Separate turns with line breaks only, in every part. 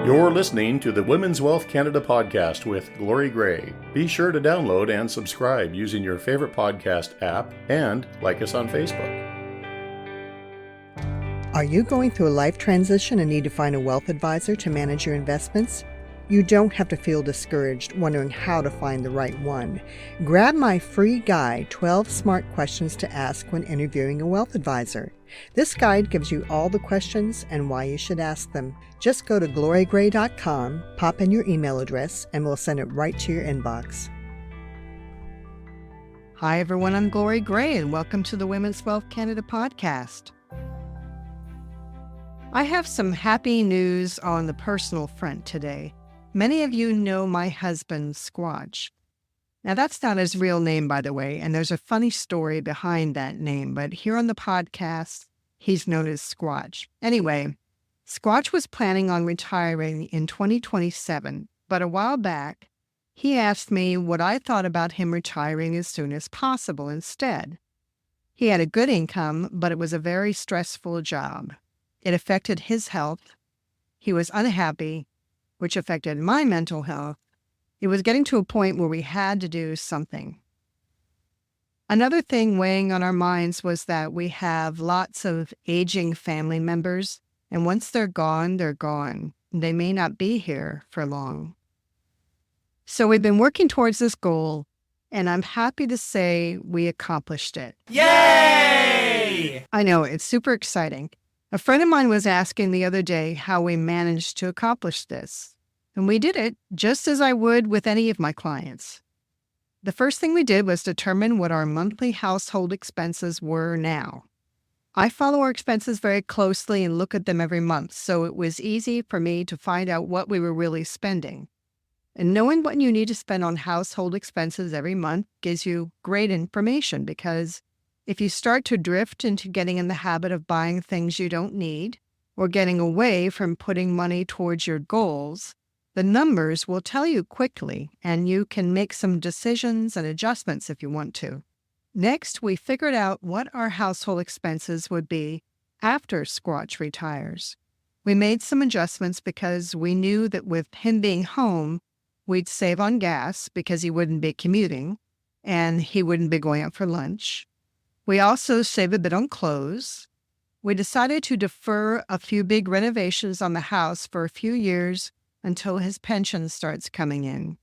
You're listening to the Women's Wealth Canada podcast with Glory Gray. Be sure to download and subscribe using your favorite podcast app and like us on Facebook.
Are you going through a life transition and need to find a wealth advisor to manage your investments? You don't have to feel discouraged wondering how to find the right one. Grab my free guide, 12 Smart Questions to Ask When Interviewing a Wealth Advisor. This guide gives you all the questions and why you should ask them. Just go to glorygray.com, pop in your email address, and we'll send it right to your inbox. Hi everyone, I'm Glory Gray, and welcome to the Women's Wealth Canada podcast. I have some happy news on the personal front today. Many of you know my husband, Squatch. Now, that's not his real name, by the way, and there's a funny story behind that name, but here on the podcast, he's known as Squatch. Anyway, Squatch was planning on retiring in 2027, but a while back, he asked me what I thought about him retiring as soon as possible instead. He had a good income, but it was a very stressful job. It affected his health. He was unhappy, which affected my mental health. It was getting to a point where we had to do something. Another thing weighing on our minds was that we have lots of aging family members, and once they're gone, they're gone. They may not be here for long. So we've been working towards this goal, and I'm happy to say we accomplished it.
Yay!
I know, it's super exciting. A friend of mine was asking the other day how we managed to accomplish this. And we did it just as I would with any of my clients. The first thing we did was determine what our monthly household expenses were now. I follow our expenses very closely and look at them every month, so it was easy for me to find out what we were really spending. And knowing what you need to spend on household expenses every month gives you great information, because if you start to drift into getting in the habit of buying things you don't need or getting away from putting money towards your goals, the numbers will tell you quickly, and you can make some decisions and adjustments if you want to. Next, we figured out what our household expenses would be after Squatch retires. We made some adjustments because we knew that with him being home, we'd save on gas because he wouldn't be commuting and he wouldn't be going out for lunch. We also saved a bit on clothes. We decided to defer a few big renovations on the house for a few years until his pension starts coming in.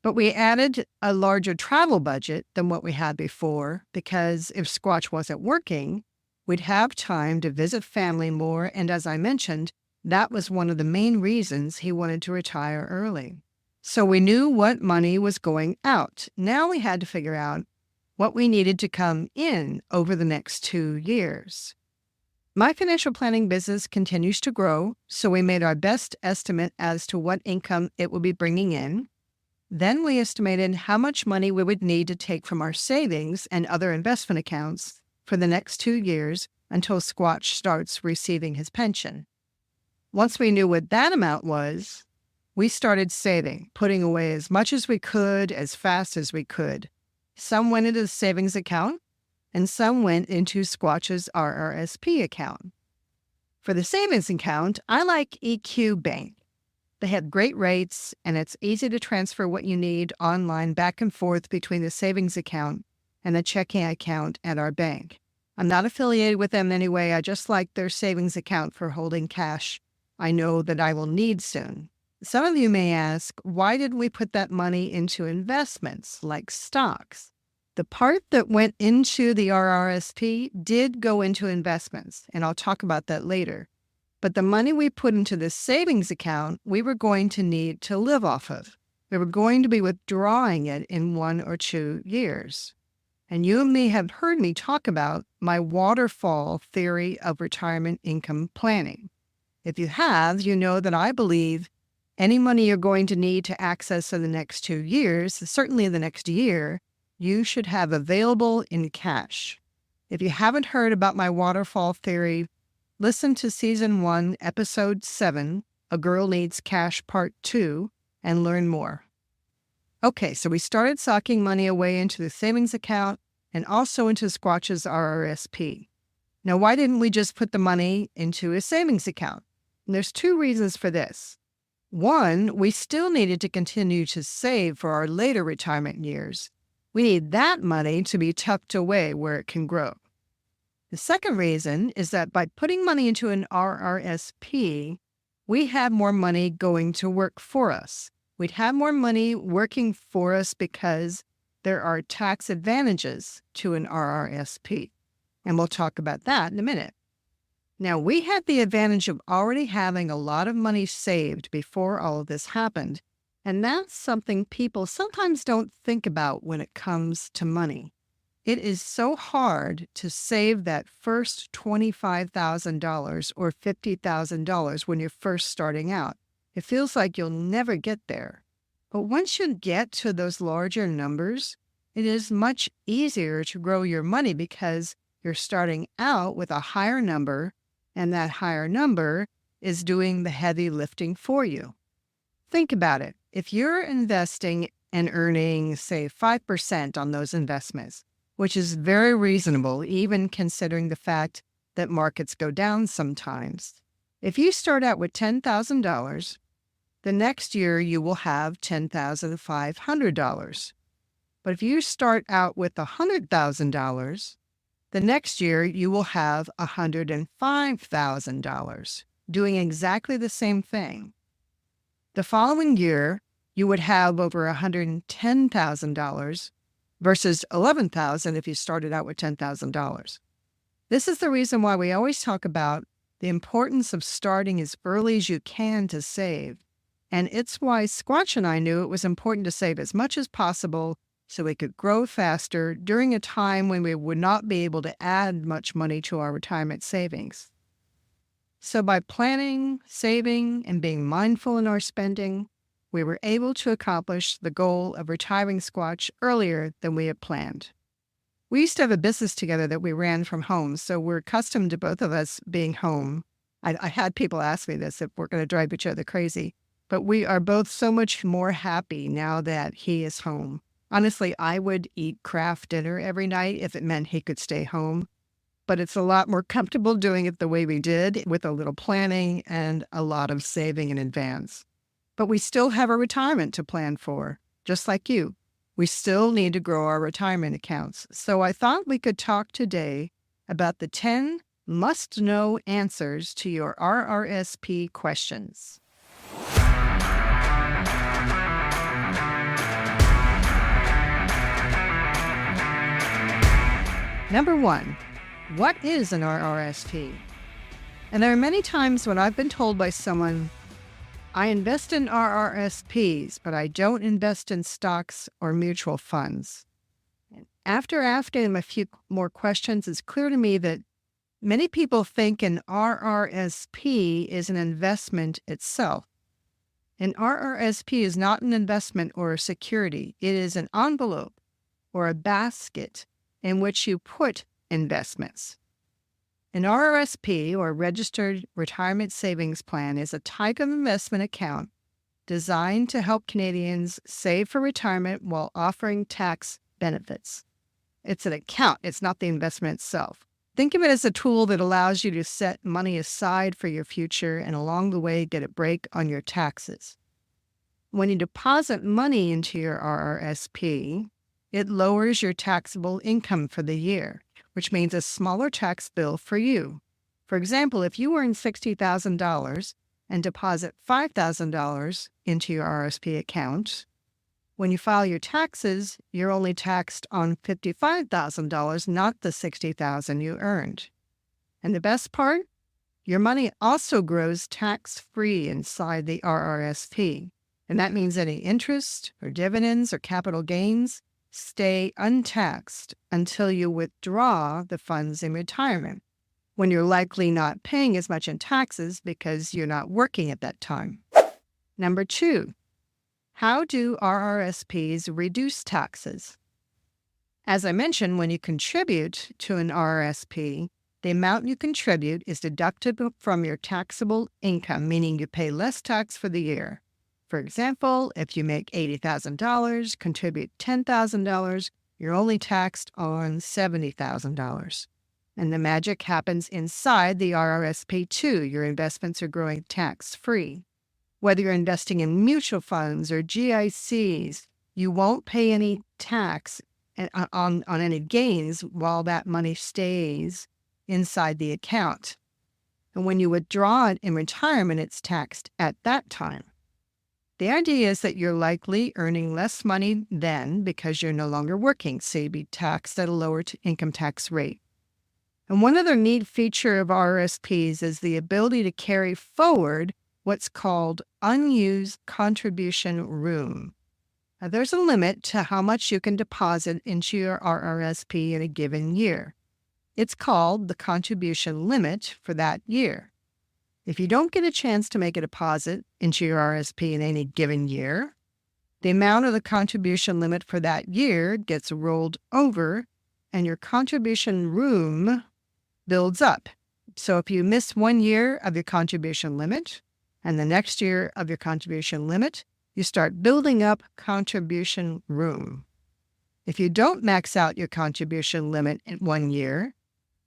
But we added a larger travel budget than what we had before, because if Squatch wasn't working, we'd have time to visit family more, and as I mentioned, that was one of the main reasons he wanted to retire early. So we knew what money was going out. Now we had to figure out what we needed to come in over the next 2 years. My financial planning business continues to grow, so we made our best estimate as to what income it would be bringing in. Then we estimated how much money we would need to take from our savings and other investment accounts for the next 2 years until Squatch starts receiving his pension. Once we knew what that amount was, we started saving, putting away as much as we could, as fast as we could. Some went into the savings account, and some went into Squatch's RRSP account. For the savings account, I like EQ Bank. They have great rates, and it's easy to transfer what you need online back and forth between the savings account and the checking account at our bank. I'm not affiliated with them anyway. I just like their savings account for holding cash I know that I will need soon. Some of you may ask, why did we put that money into investments like stocks? The part that went into the RRSP did go into investments, and I'll talk about that later. But the money we put into the savings account, we were going to need to live off of. We were going to be withdrawing it in 1 or 2 years. And you may have heard me talk about my waterfall theory of retirement income planning. If you have, you know that I believe any money you're going to need to access in the next 2 years, certainly the next year, you should have available in cash. If you haven't heard about my waterfall theory, listen to Season 1, Episode 7, A Girl Needs Cash Part 2, and learn more. Okay, so we started socking money away into the savings account and also into Squatch's RRSP. Now, why didn't we just put the money into a savings account? And there's 2 reasons for this. One, we still needed to continue to save for our later retirement years. We need that money to be tucked away where it can grow. The second reason is that by putting money into an RRSP, we have more money going to work for us. We'd have more money working for us because there are tax advantages to an RRSP. And we'll talk about that in a minute. Now, we had the advantage of already having a lot of money saved before all of this happened. And that's something people sometimes don't think about when it comes to money. It is so hard to save that first $25,000 or $50,000 when you're first starting out. It feels like you'll never get there. But once you get to those larger numbers, it is much easier to grow your money because you're starting out with a higher number, and that higher number is doing the heavy lifting for you. Think about it. If you're investing and earning, say, 5% on those investments, which is very reasonable, even considering the fact that markets go down sometimes. If you start out with $10,000, the next year you will have $10,500. But if you start out with $100,000, the next year you will have $105,000, doing exactly the same thing. The following year, you would have over $110,000 versus $11,000 if you started out with $10,000. This is the reason why we always talk about the importance of starting as early as you can to save. And it's why Squatch and I knew it was important to save as much as possible so we could grow faster during a time when we would not be able to add much money to our retirement savings. So by planning, saving, and being mindful in our spending, we were able to accomplish the goal of retiring Squatch earlier than we had planned. We used to have a business together that we ran from home, so we're accustomed to both of us being home. I had people ask me this, if we're going to drive each other crazy, but we are both so much more happy now that he is home. Honestly, I would eat Kraft dinner every night if it meant he could stay home, but it's a lot more comfortable doing it the way we did, with a little planning and a lot of saving in advance. But we still have a retirement to plan for, just like you. We still need to grow our retirement accounts. So I thought we could talk today about the 10 must-know answers to your RRSP questions. Number 1, what is an RRSP? And there are many times when I've been told by someone, I invest in RRSPs, but I don't invest in stocks or mutual funds. And after asking them a few more questions, it's clear to me that many people think an RRSP is an investment itself. An RRSP is not an investment or a security. It is an envelope or a basket in which you put investments. An RRSP, or Registered Retirement Savings Plan, is a type of investment account designed to help Canadians save for retirement while offering tax benefits. It's an account. It's not the investment itself. Think of it as a tool that allows you to set money aside for your future and along the way get a break on your taxes. When you deposit money into your RRSP, it lowers your taxable income for the year, which means a smaller tax bill for you. For example, if you earn $60,000 and deposit $5,000 into your RRSP account, when you file your taxes, you're only taxed on $55,000, not the $60,000 you earned. And the best part? Your money also grows tax-free inside the RRSP. And that means any interest or dividends or capital gains stay untaxed until you withdraw the funds in retirement, when you're likely not paying as much in taxes because you're not working at that time. Number 2, how do RRSPs reduce taxes? As I mentioned, when you contribute to an RRSP, the amount you contribute is deducted from your taxable income, meaning you pay less tax for the year. For example, if you make $80,000, contribute $10,000, you're only taxed on $70,000. And the magic happens inside the RRSP too. Your investments are growing tax-free. Whether you're investing in mutual funds or GICs, you won't pay any tax on any gains while that money stays inside the account. And when you withdraw it in retirement, it's taxed at that time. The idea is that you're likely earning less money then because you're no longer working, so you'd be taxed at a lower income tax rate. And one other neat feature of RRSPs is the ability to carry forward what's called unused contribution room. Now, there's a limit to how much you can deposit into your RRSP in a given year. It's called the contribution limit for that year. If you don't get a chance to make a deposit into your RRSP in any given year, the amount of the contribution limit for that year gets rolled over and your contribution room builds up. So if you miss 1 year of your contribution limit and the next year of your contribution limit, you start building up contribution room. If you don't max out your contribution limit in 1 year,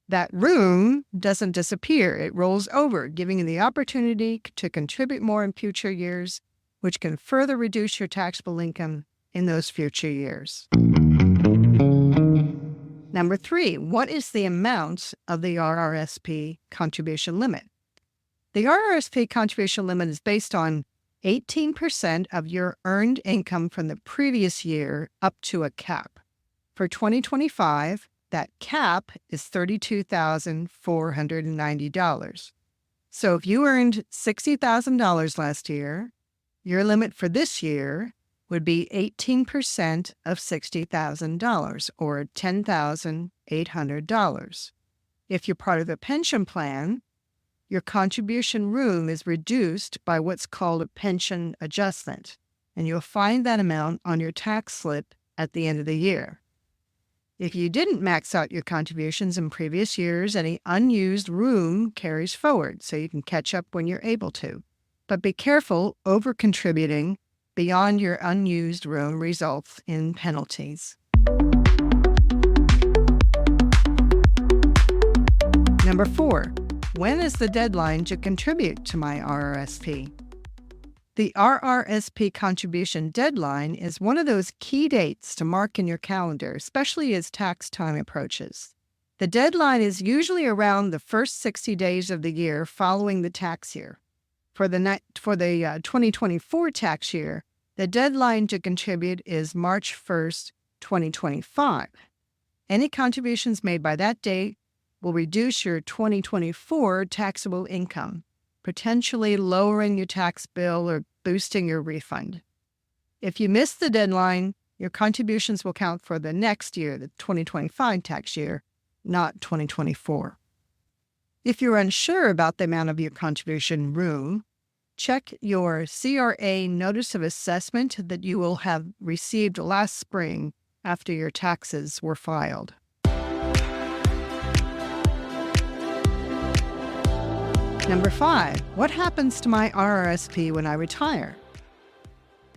that room doesn't disappear. It rolls over, giving you the opportunity to contribute more in future years, which can further reduce your taxable income in those future years. Number 3, what is the amount of the RRSP contribution limit? The RRSP contribution limit is based on 18% of your earned income from the previous year up to a cap. For 2025, that cap is $32,490. So if you earned $60,000 last year, your limit for this year would be 18% of $60,000 or $10,800. If you're part of a pension plan, your contribution room is reduced by what's called a pension adjustment, and you'll find that amount on your tax slip at the end of the year. If you didn't max out your contributions in previous years, any unused room carries forward, so you can catch up when you're able to. But be careful, over-contributing beyond your unused room results in penalties. Number 4, when is the deadline to contribute to my RRSP? The RRSP contribution deadline is one of those key dates to mark in your calendar, especially as tax time approaches. The deadline is usually around the first 60 days of the year following the tax year. For the 2024 tax year, the deadline to contribute is March 1st, 2025. Any contributions made by that date will reduce your 2024 taxable income, potentially lowering your tax bill or boosting your refund. If you miss the deadline, your contributions will count for the next year, the 2025 tax year, not 2024. If you're unsure about the amount of your contribution room, check your CRA notice of assessment that you will have received last spring after your taxes were filed. Number 5, what happens to my RRSP when I retire?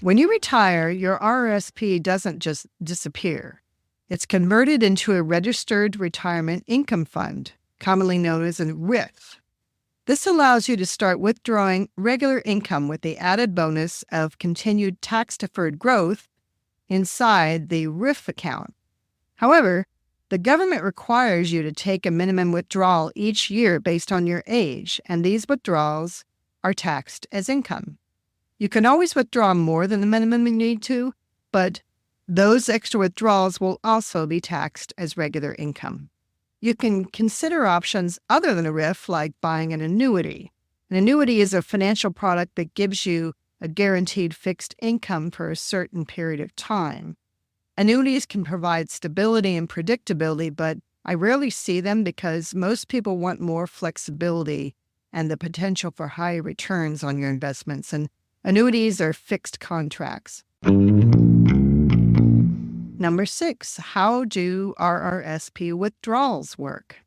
When you retire, your RRSP doesn't just disappear. It's converted into a registered retirement income fund, commonly known as a RIF. This allows you to start withdrawing regular income with the added bonus of continued tax-deferred growth inside the RIF account. However, the government requires you to take a minimum withdrawal each year based on your age, and these withdrawals are taxed as income. You can always withdraw more than the minimum you need to, but those extra withdrawals will also be taxed as regular income. You can consider options other than a RIF, like buying an annuity. An annuity is a financial product that gives you a guaranteed fixed income for a certain period of time. Annuities can provide stability and predictability, but I rarely see them because most people want more flexibility and the potential for higher returns on your investments, and annuities are fixed contracts. Number 6, how do RRSP withdrawals work?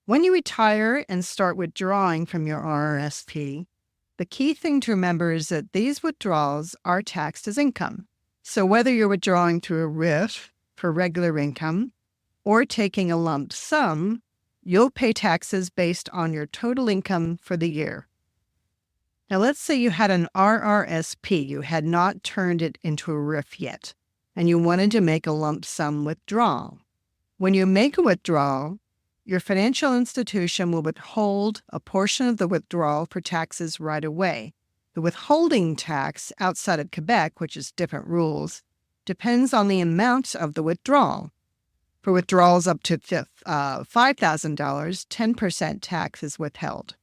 When you retire and start withdrawing from your RRSP, the key thing to remember is that these withdrawals are taxed as income. So whether you're withdrawing through a RIF for regular income or taking a lump sum, you'll pay taxes based on your total income for the year. Now, let's say you had an RRSP. You had not turned it into a RRIF yet, and you wanted to make a lump sum withdrawal. When you make a withdrawal, your financial institution will withhold a portion of the withdrawal for taxes right away. The withholding tax outside of Quebec, which is different rules, depends on the amount of the withdrawal. For withdrawals up to $5,000, 10% tax is withheld.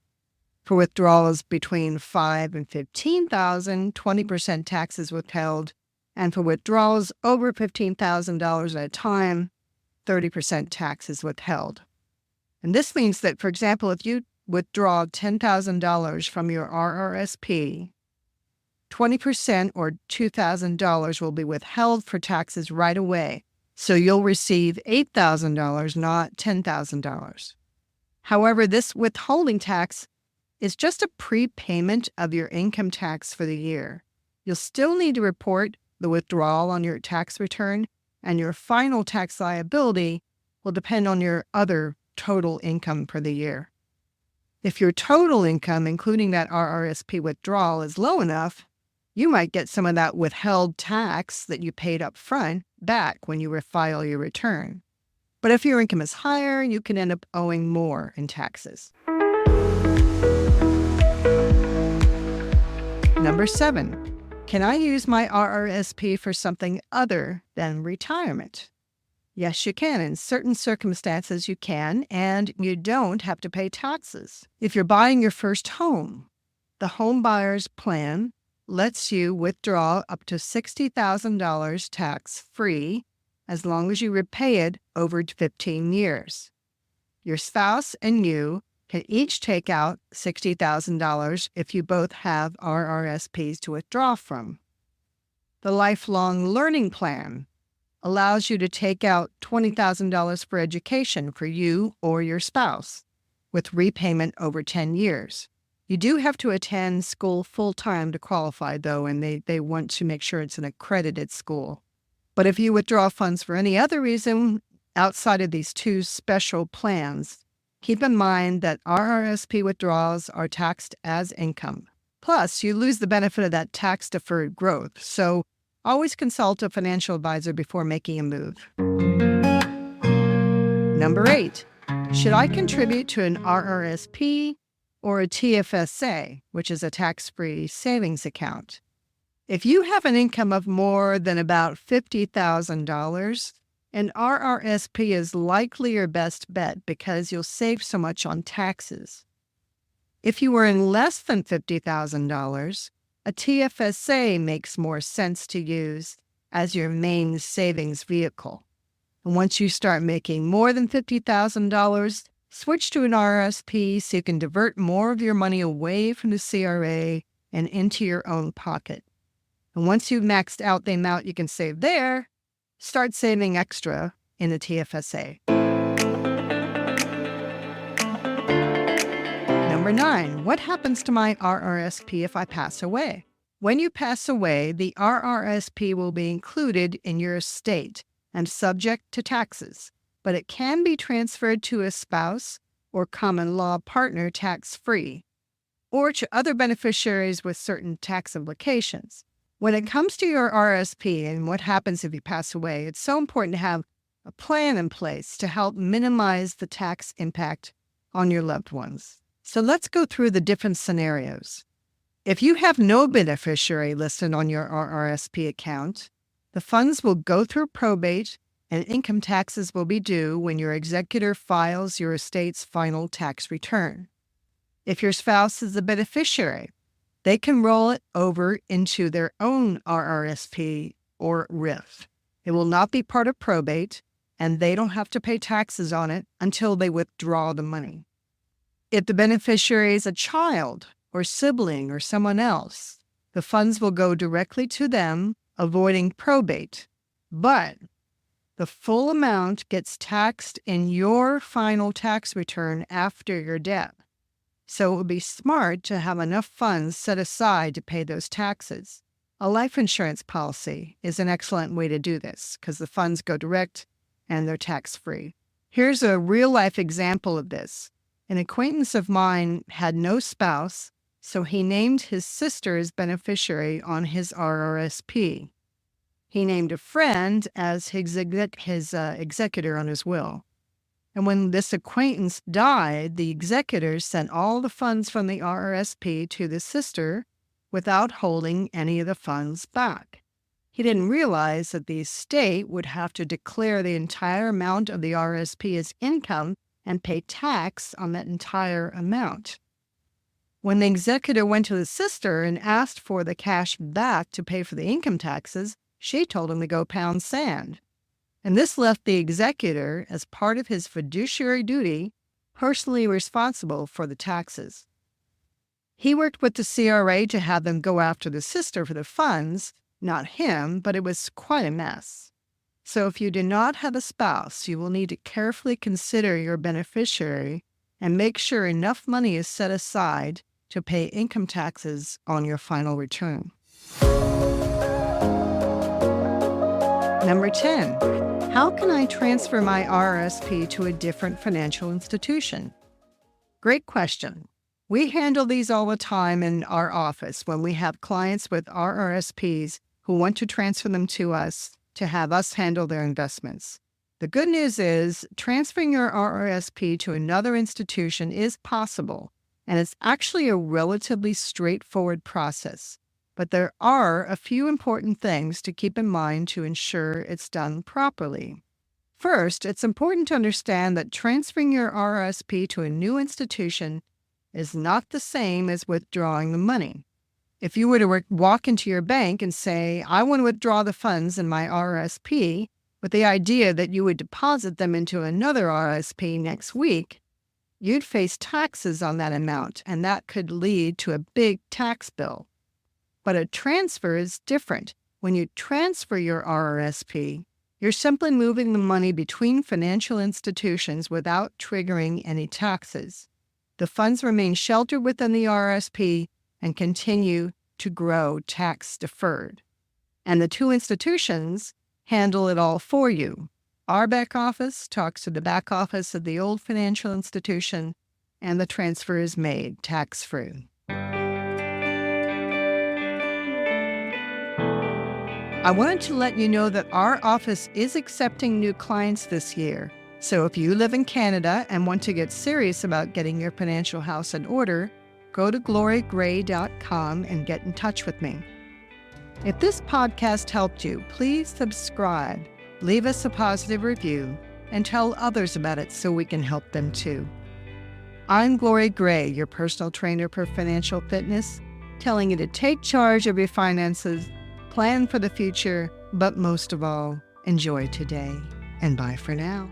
For withdrawals between $5,000 and $15,000, 20% tax is withheld. And for withdrawals over $15,000 at a time, 30% tax is withheld. And this means that, for example, if you withdraw $10,000 from your RRSP, 20% or $2,000 will be withheld for taxes right away. So you'll receive $8,000, not $10,000. However, this withholding tax is just a prepayment of your income tax for the year. You'll still need to report the withdrawal on your tax return, and your final tax liability will depend on your other total income for the year. If your total income, including that RRSP withdrawal, is low enough, you might get some of that withheld tax that you paid up front back when you refile your return. But if your income is higher, you can end up owing more in taxes. Number 7, can I use my RRSP for something other than retirement? Yes, you can. In certain circumstances, you can, and you don't have to pay taxes. If you're buying your first home, the home buyer's plan lets you withdraw up to $60,000 tax-free as long as you repay it over 15 years. Your spouse and you can each take out $60,000 if you both have RRSPs to withdraw from. The Lifelong Learning Plan allows you to take out $20,000 for education for you or your spouse, with repayment over 10 years. You do have to attend school full-time to qualify, though, and they want to make sure it's an accredited school. But if you withdraw funds for any other reason outside of these two special plans, keep in mind that RRSP withdrawals are taxed as income. Plus, you lose the benefit of that tax-deferred growth, so always consult a financial advisor before making a move. Number 8, should I contribute to an RRSP or a TFSA, which is a tax-free savings account? If you have an income of more than about $50,000, an RRSP is likely your best bet because you'll save so much on taxes. If you earn less than $50,000, a TFSA makes more sense to use as your main savings vehicle. And once you start making more than $50,000, switch to an RRSP so you can divert more of your money away from the CRA and into your own pocket. And once you've maxed out the amount you can save there, start saving extra in the TFSA. Number 9, what happens to my RRSP if I pass away? When you pass away, the RRSP will be included in your estate and subject to taxes, but it can be transferred to a spouse or common law partner tax-free, or to other beneficiaries with certain tax implications. When it comes to your RRSP and what happens if you pass away, it's so important to have a plan in place to help minimize the tax impact on your loved ones. So let's go through the different scenarios. If you have no beneficiary listed on your RRSP account, the funds will go through probate and income taxes will be due when your executor files your estate's final tax return. If your spouse is the beneficiary, they can roll it over into their own RRSP or RRIF. It will not be part of probate, and they don't have to pay taxes on it until they withdraw the money. If the beneficiary is a child or sibling or someone else, the funds will go directly to them, avoiding probate. But the full amount gets taxed in your final tax return after your death. So it would be smart to have enough funds set aside to pay those taxes. A life insurance policy is an excellent way to do this because the funds go direct and they're tax-free. Here's a real-life example of this. An acquaintance of mine had no spouse So he named his sister as beneficiary on his RRSP. He named a friend as his executor on his will. And when this acquaintance died, the executors sent all the funds from the RRSP to the sister without holding any of the funds back. He didn't realize that the estate would have to declare the entire amount of the RRSP as income and pay tax on that entire amount. When the executor went to the sister and asked for the cash back to pay for the income taxes, she told him to go pound sand. And this left the executor, as part of his fiduciary duty, personally responsible for the taxes. He worked with the CRA to have them go after the sister for the funds, not him, but it was quite a mess. So if you do not have a spouse, you will need to carefully consider your beneficiary and make sure enough money is set aside to pay income taxes on your final return. Number 10, how can I transfer my RRSP to a different financial institution? Great question. We handle these all the time in our office when we have clients with RRSPs who want to transfer them to us to have us handle their investments. The good news is transferring your RRSP to another institution is possible, and it's actually a relatively straightforward process. But there are a few important things to keep in mind to ensure it's done properly. First, it's important to understand that transferring your RRSP to a new institution is not the same as withdrawing the money. If you were to walk into your bank and say, I want to withdraw the funds in my RRSP, with the idea that you would deposit them into another RRSP next week, you'd face taxes on that amount, and that could lead to a big tax bill. But a transfer is different. When you transfer your RRSP, you're simply moving the money between financial institutions without triggering any taxes. The funds remain sheltered within the RRSP and continue to grow tax deferred. And the two institutions handle it all for you. Our back office talks to the back office of the old financial institution, and the transfer is made tax-free. I wanted to let you know that our office is accepting new clients this year. So if you live in Canada and want to get serious about getting your financial house in order, go to glorygray.com and get in touch with me. If this podcast helped you, please subscribe, leave us a positive review, and tell others about it so we can help them too. I'm Glory Gray, your personal trainer for financial fitness, telling you to take charge of your finances, plan for the future, but most of all, enjoy today. And bye for now.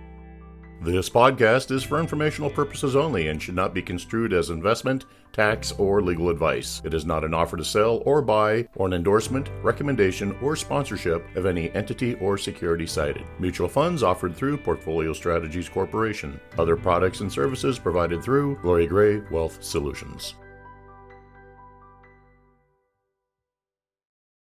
This podcast is for informational purposes only and should not be construed as investment, tax, or legal advice. It is not an offer to sell or buy, or an endorsement, recommendation, or sponsorship of any entity or security cited. Mutual funds offered through Portfolio Strategies Corporation. Other products and services provided through Glory Gray Wealth Solutions.